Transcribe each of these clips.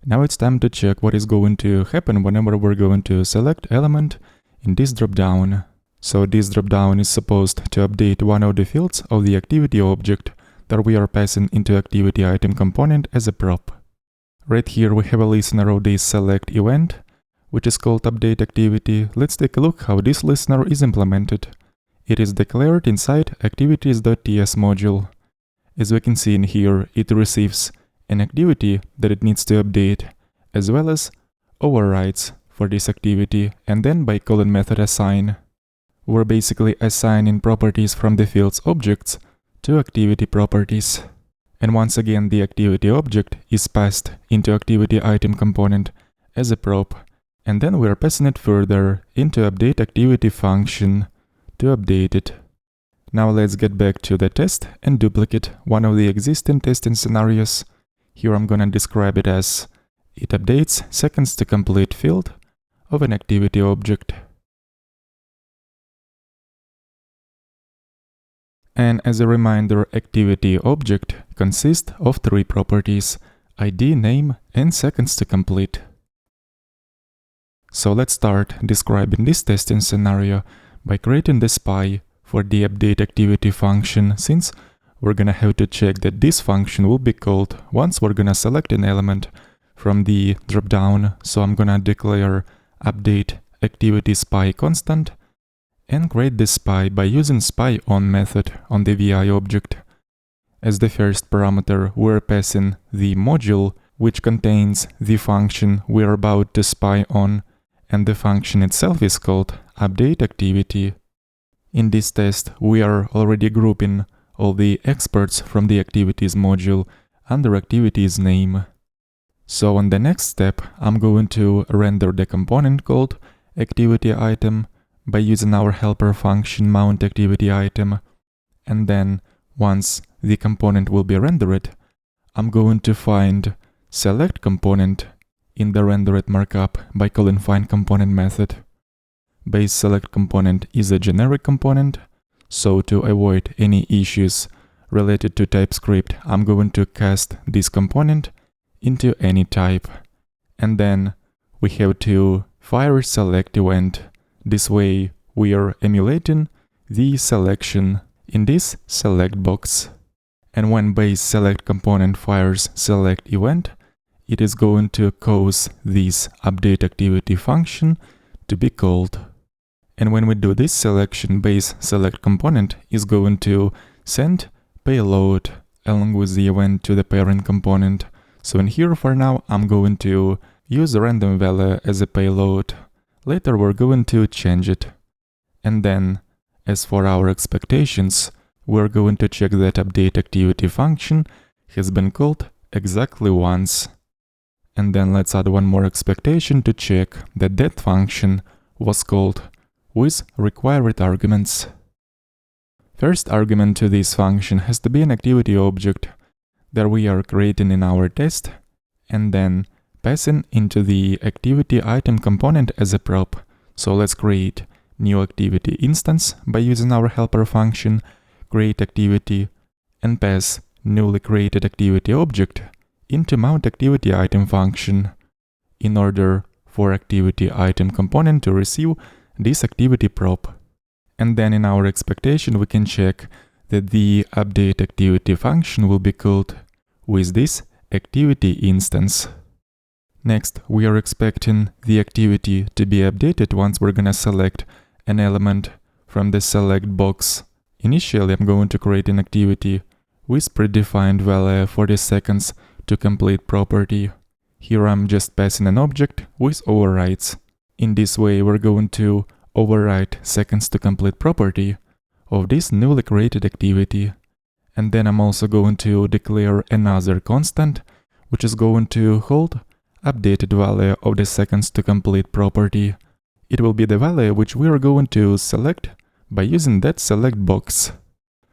Now it's time to check what is going to happen whenever we're going to select element in this dropdown. So this dropdown is supposed to update one of the fields of the activity object that we are passing into activity item component as a prop. Right here we have a listener of this select event, which is called update activity. Let's take a look how this listener is implemented. It is declared inside activities.ts module. As we can see in here, it receives an activity that it needs to update, as well as overrides for this activity, and then by calling method assign. We're basically assigning properties from the field's objects to activity properties. And once again, the activity object is passed into activity item component as a prop, and then we're passing it further into update activity function to update it. Now let's get back to the test and duplicate one of the existing testing scenarios. Here I'm gonna describe it as it updates seconds to complete field of an activity object. And as a reminder, activity object consists of 3 properties: ID, name, and seconds to complete. So let's start describing this testing scenario by creating the spy for the update activity function, since we're gonna have to check that this function will be called once we're gonna select an element from the dropdown. So I'm gonna declare update activity spy constant and create this spy by using spy on method on the VI object. As the first parameter, we're passing the module, which contains the function we're about to spy on, and the function itself is called update activity. In this test, we are already grouping all the experts from the activities module under activities name. So on the next step, I'm going to render the component called activity item by using our helper function mount activity item. And then once the component will be rendered, I'm going to find select component in the rendered markup by calling find component method. Base select component is a generic component, so to avoid any issues related to TypeScript, I'm going to cast this component into any type. And then we have to fire select event. This way we are emulating the selection in this select box. And when base select component fires select event, it is going to cause this update activity function to be called. And when we do this selection, base select component is going to send payload along with the event to the parent component. So in here for now, I'm going to use a random value as a payload. Later we're going to change it. And then, as for our expectations, we're going to check that update activity function has been called exactly once. And then let's add one more expectation to check that that function was called with required arguments. First argument to this function has to be an activity object that we are creating in our test, and then passing into the activity item component as a prop. So let's create new activity instance by using our helper function, create activity, and pass newly created activity object into mount activity item function in order for activity item component to receive this activity prop. And then in our expectation we can check that the update activity function will be called with this activity instance. Next, we are expecting the activity to be updated once we're gonna select an element from the select box. Initially, I'm going to create an activity with predefined value 40 seconds to complete property. Here I'm just passing an object with overrides. In this way, we're going to override seconds to complete property of this newly created activity. And then I'm also going to declare another constant, which is going to hold updated value of the seconds to complete property. It will be the value which we are going to select by using that select box.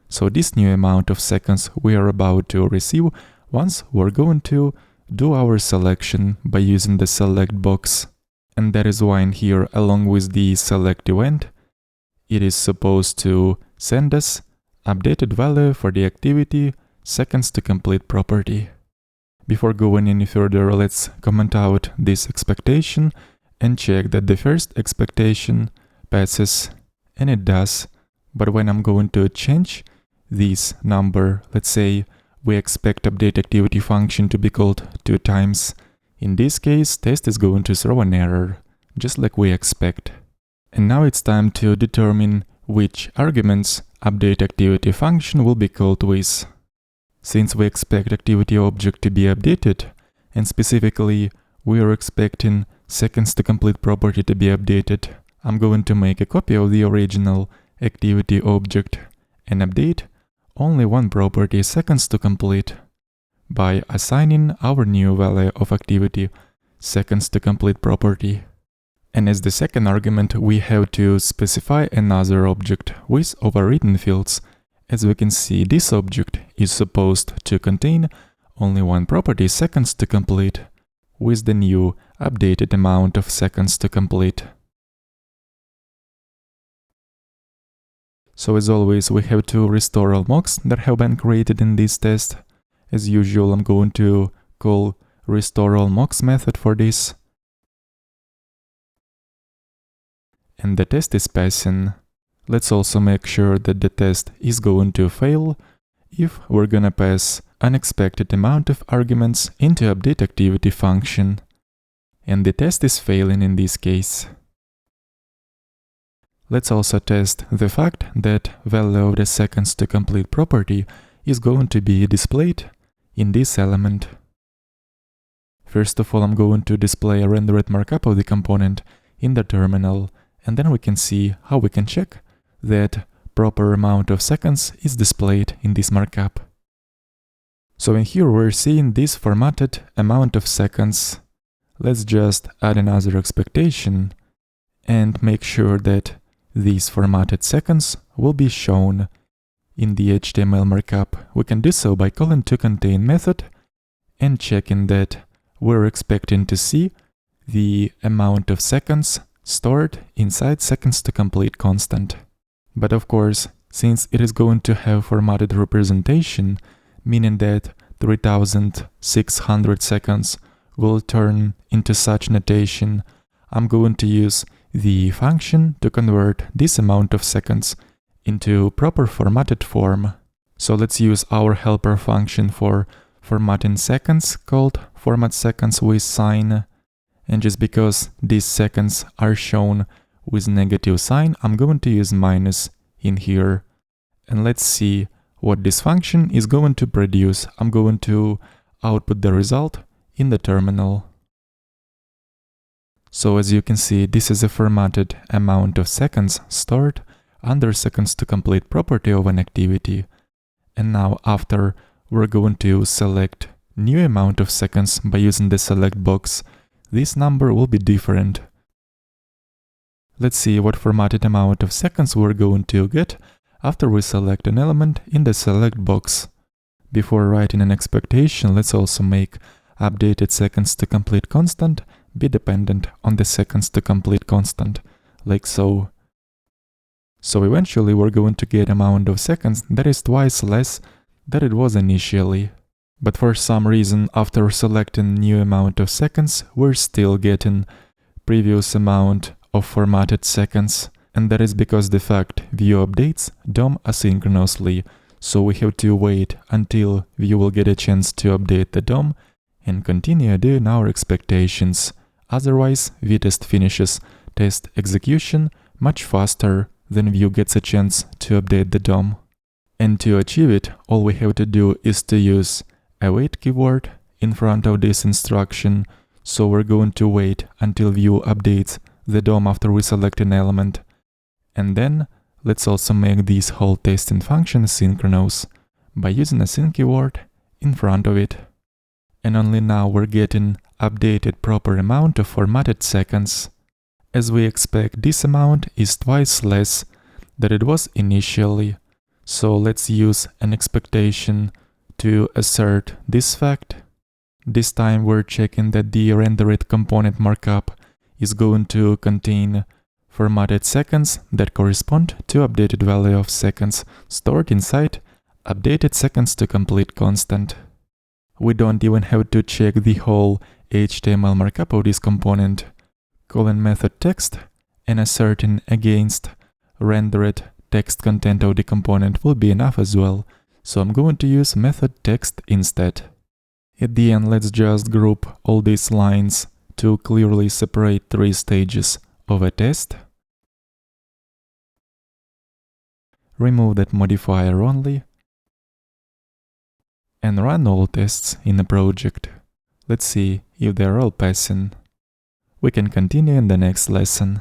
So this new amount of seconds we are about to receive once we're going to do our selection by using the select box. And that is why in here, along with the select event, it is supposed to send us updated value for the activity seconds to complete property. Before going any further, let's comment out this expectation and check that the first expectation passes, and it does. But when I'm going to change this number, let's say we expect update activity function to be called 2 times. In this case, test is going to throw an error, just like we expect. And now it's time to determine which arguments update activity function will be called with. Since we expect activity object to be updated, and specifically we are expecting seconds to complete property to be updated, I'm going to make a copy of the original activity object and update only one property, seconds to complete, by assigning our new value of activity, seconds to complete property. And as the second argument, we have to specify another object with overridden fields. As we can see, this object is supposed to contain only one property, seconds to complete, with the new updated amount of seconds to complete. So as always, we have to restore all mocks that have been created in this test. As usual, I'm going to call restore all mocks method for this. And the test is passing. Let's also make sure that the test is going to fail if we're gonna pass unexpected amount of arguments into update activity function. And the test is failing in this case. Let's also test the fact that value of the seconds to complete property is going to be displayed in this element. First of all, I'm going to display a rendered markup of the component in the terminal, and then we can see how we can check that proper amount of seconds is displayed in this markup. So in here we're seeing this formatted amount of seconds. Let's just add another expectation and make sure that these formatted seconds will be shown in the HTML markup. We can do so by calling toContain method and checking that we're expecting to see the amount of seconds stored inside seconds to complete constant. But of course, since it is going to have formatted representation, meaning that 3600 seconds will turn into such notation, I'm going to use the function to convert this amount of seconds into proper formatted form. So let's use our helper function for formatting seconds called format seconds with sign. And just because these seconds are shown with negative sign, I'm going to use minus in here. And let's see what this function is going to produce. I'm going to output the result in the terminal. So as you can see, this is a formatted amount of seconds stored under seconds to complete property of an activity. And now after we're going to select new amount of seconds by using the select box, this number will be different. Let's see what formatted amount of seconds we're going to get after we select an element in the select box. Before writing an expectation, let's also make updated seconds to complete constant be dependent on the seconds to complete constant, like so. So eventually we're going to get amount of seconds that is twice less than it was initially. But for some reason, after selecting new amount of seconds, we're still getting previous amount of formatted seconds. And that is because the fact Vue updates DOM asynchronously. So we have to wait until Vue will get a chance to update the DOM and continue doing our expectations. Otherwise, Vitest finishes test execution much faster than Vue gets a chance to update the DOM. And to achieve it, all we have to do is to use a wait keyword in front of this instruction. So we're going to wait until Vue updates the DOM after we select an element. And then let's also make this whole testing function synchronous by using a sync keyword in front of it. And only now we're getting updated proper amount of formatted seconds. As we expect, this amount is twice less than it was initially. So let's use an expectation to assert this fact. This time we're checking that the rendered component markup is going to contain formatted seconds that correspond to updated value of seconds stored inside updated seconds to complete constant. We don't even have to check the whole HTML markup of this component. Colon method text and a certain against rendered text content of the component will be enough as well. So I'm going to use method text instead. At the end, let's just group all these lines to clearly separate 3 stages of a test. Remove that modifier only. And run all tests in a project. Let's see if they're all passing. We can continue in the next lesson.